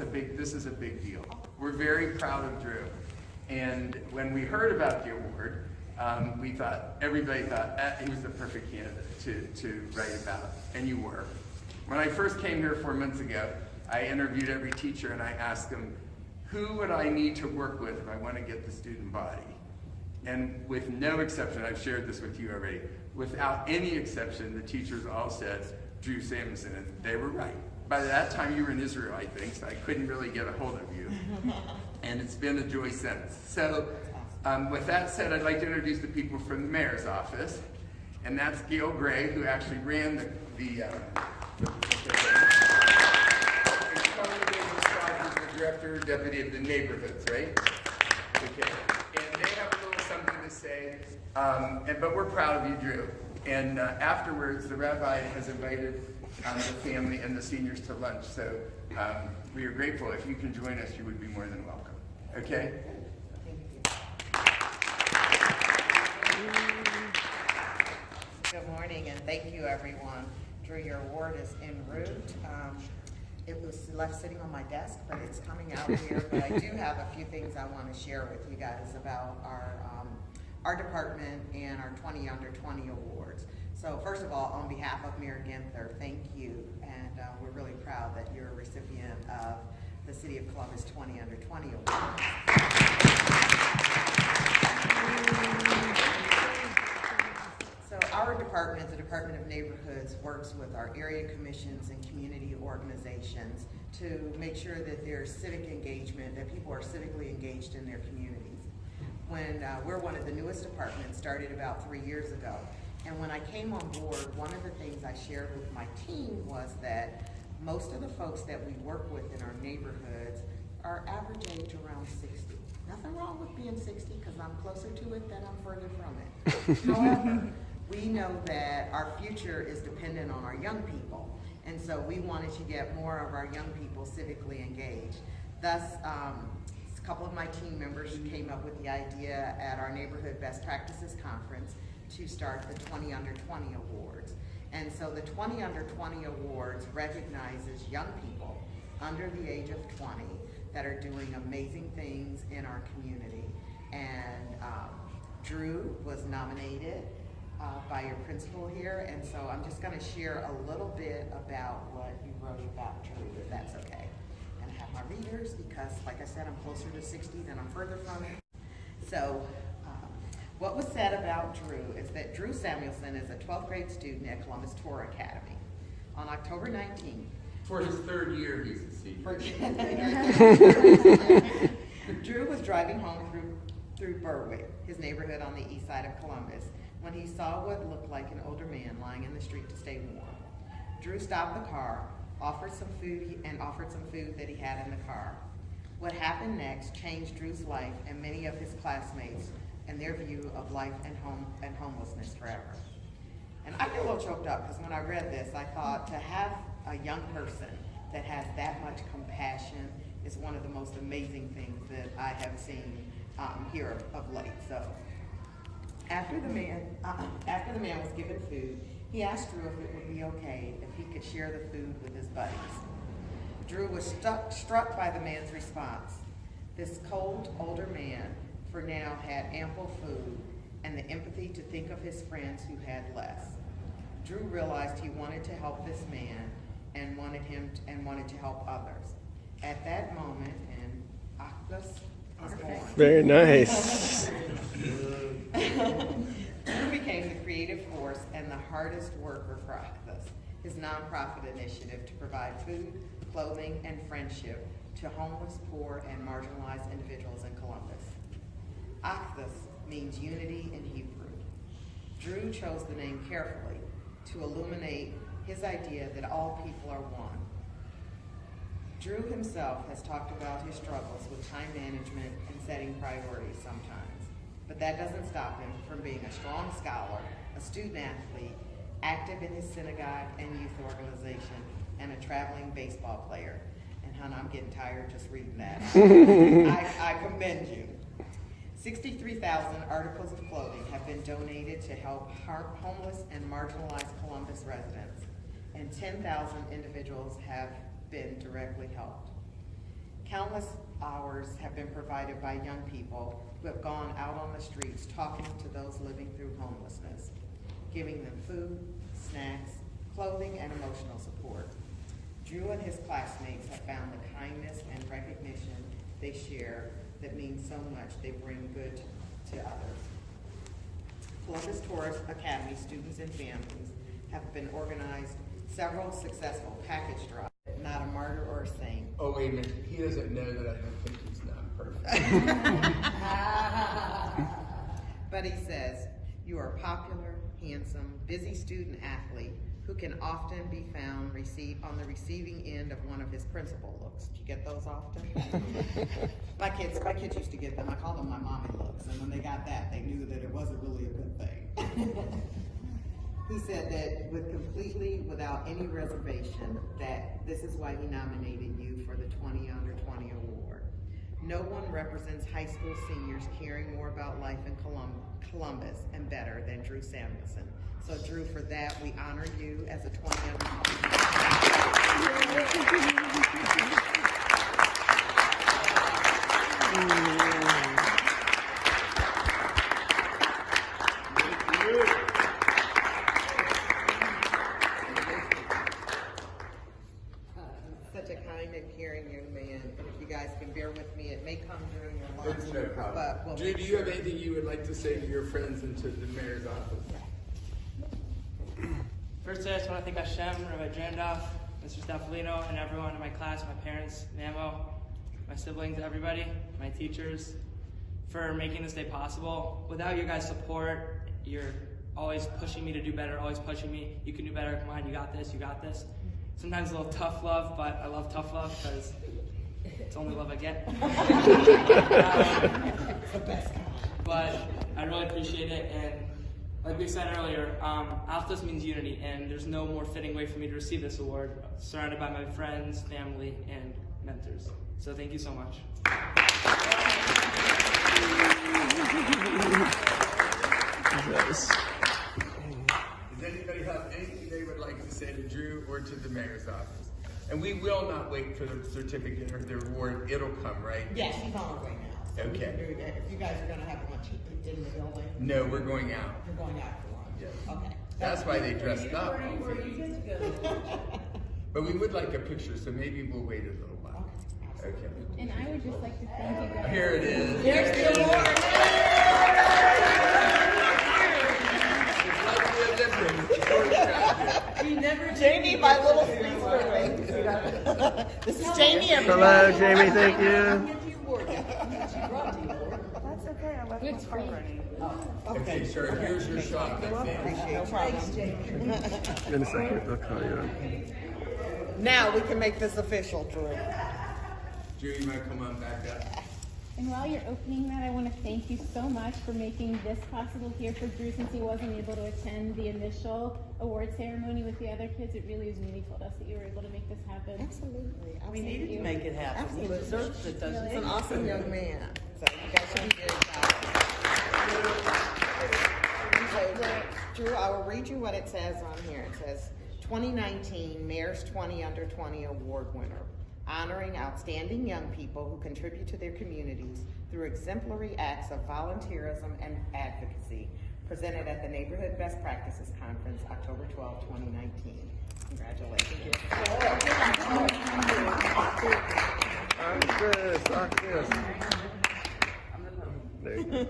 this is a big deal. We're very proud of Drew. And when we heard about the award, everybody thought he was the perfect candidate to write about, and you were. When I first came here 4 months ago, I interviewed every teacher and I asked them, who would I need to work with if I want to get the student body? And with no exception, I've shared this with you already, without any exception, the teachers all said Drew Samuelson, and they were right. By that time you were in Israel, I think, so I couldn't really get a hold of you. And it's been a joy since. So with that said, I'd like to introduce the people from the mayor's office. And that's Gail Gray, who actually ran the director, deputy of the neighborhoods, right? Okay. And they have a little something to say. But we're proud of you, Drew. And afterwards, the rabbi has invited the family and the seniors to lunch. So we are grateful. If you can join us, you would be more than welcome. Okay? Good morning, and thank you, everyone. Drew, your award is en route. It was left sitting on my desk, but it's coming out here. But I do have a few things I want to share with you guys about our department and our 20 Under 20 awards. So first of all, on behalf of Mayor Ginther, thank you, and we're really proud that you're a recipient of the City of Columbus 20 Under 20 Award. So our department, the Department of Neighborhoods, works with our area commissions and community organizations to make sure that there's civic engagement, that people are civically engaged in their communities. When we're one of the newest departments, started about 3 years ago. And when I came on board, one of the things I shared with my team was that most of the folks that we work with in our neighborhoods are average age around 60. Nothing wrong with being 60 because I'm closer to it than I'm further from it. However, we know that our future is dependent on our young people. And so we wanted to get more of our young people civically engaged. Thus, a couple of my team members came up with the idea at our Neighborhood Best Practices Conference to start the 20 Under 20 Awards. And so the 20 Under 20 Awards recognizes young people under the age of 20 that are doing amazing things in our community. And Drew was nominated by your principal here, and so I'm just going to share a little bit about what you wrote about Drew, if that's okay. And I have my readers because, like I said, I'm closer to 60 than I'm further from it. So what was said about Drew is that Drew Samuelson is a 12th grade student at Columbus Torah Academy. On October 19th, For his third year, he's a senior. Drew was driving home through Berwick, his neighborhood on the east side of Columbus, when he saw what looked like an older man lying in the street to stay warm. Drew stopped the car, offered some food that he had in the car. What happened next changed Drew's life and many of his classmates and their view of life and homelessness forever. And I get a little choked up because when I read this, I thought to have a young person that has that much compassion is one of the most amazing things that I have seen here of late. So after the man was given food, he asked Drew if it would be okay if he could share the food with his buddies. Drew was struck by the man's response. This cold, older man for now had ample food and the empathy to think of his friends who had less. Drew realized he wanted to help this man and wanted to help others. At that moment, an Achdus was born. Very nice. Drew became the creative force and the hardest worker for Achdus, his nonprofit initiative to provide food, clothing, and friendship to homeless, poor, and marginalized individuals in Columbus. Achdus means unity in Hebrew. Drew chose the name carefully to illuminate his idea that all people are one. Drew himself has talked about his struggles with time management and setting priorities sometimes, but that doesn't stop him from being a strong scholar, a student athlete, active in his synagogue and youth organization, and a traveling baseball player. And hon, I'm getting tired just reading that. I commend you. 63,000 articles of clothing have been donated to help homeless and marginalized Columbus residents, and 10,000 individuals have been directly helped. Countless hours have been provided by young people who have gone out on the streets talking to those living through homelessness, giving them food, snacks, clothing, and emotional support. Drew and his classmates have found the kindness and recognition they share that means so much they bring good to others. Columbus Tourist Academy students and families have been organized several successful package drives. Not a martyr or a saint. Oh, wait a minute. He doesn't know that I don't think he's not perfect. But he says, you are a popular, handsome, busy student athlete who can often be found on the receiving end of one of his principal looks. Do you get those often? My kids used to get them. I call them my mommy looks. And when they got that, they knew that it wasn't really a good thing. He said that without any reservation, that this is why he nominated you for the 20 Under 20 award. No one represents high school seniors caring more about life in Columbus and better than Drew Samuelson. So Drew, for that, we honor you as a 20 Under 20. Such a kind and caring young man. And if you guys can bear with me, it may come during your lunch. It's no problem. But we'll Drew, do you have anything you would like to say to your friends and to the mayor's office? First, I just want to thank Hashem, Rabbi Drandoff, Mr. Staffolino, and everyone in my class, my parents, Mamo, my siblings, everybody, my teachers, for making this day possible. Without your guys' support, you're always pushing me to do better, always pushing me. You can do better. Come on, you got this, you got this. Sometimes a little tough love, but I love tough love because it's the only love I get. But I really appreciate it, and like we said earlier, Achdus means unity, and there's no more fitting way for me to receive this award, surrounded by my friends, family, and mentors. So thank you so much. Does anybody have anything they would like to say to Drew or to the mayor's office? And we will not wait for the certificate or the reward. It'll come, right? Yes, he's on his way now. So Okay. we can do that. If you guys are going to have lunch in the building, No, we're going out. you're going out for lunch. Yes. Okay. That's why they dressed up. But we would like a picture, so maybe we'll wait a little while. Okay. And I would just like to thank you guys. Here it is. Here's the award. Jamie, my little sweet. This is Jamie. Hello, Jamie, thank you. That's okay. I left my car running. Okay, sir, here's your shot. Thanks, Jamie. In a second, I'll call you up. Now we can make this official, Drew. Drew, you might come on back up. And while you're opening that, I want to thank you so much for making this possible here for Drew, since he wasn't able to attend the initial award ceremony with the other kids. It really was meaningful to us that you were able to make this happen. Absolutely. We needed to make it happen. Absolutely. He deserves it, doesn't He's he? an awesome young man. So you guys should be very proud. So, Drew, I will read you what it says on here. It says, 2019 Mayor's 20 Under 20 Award winner, honoring outstanding young people who contribute to their communities through exemplary acts of volunteerism and advocacy, presented at the Neighborhood Best Practices Conference, October 12, 2019. Congratulations. Achdus. There you go.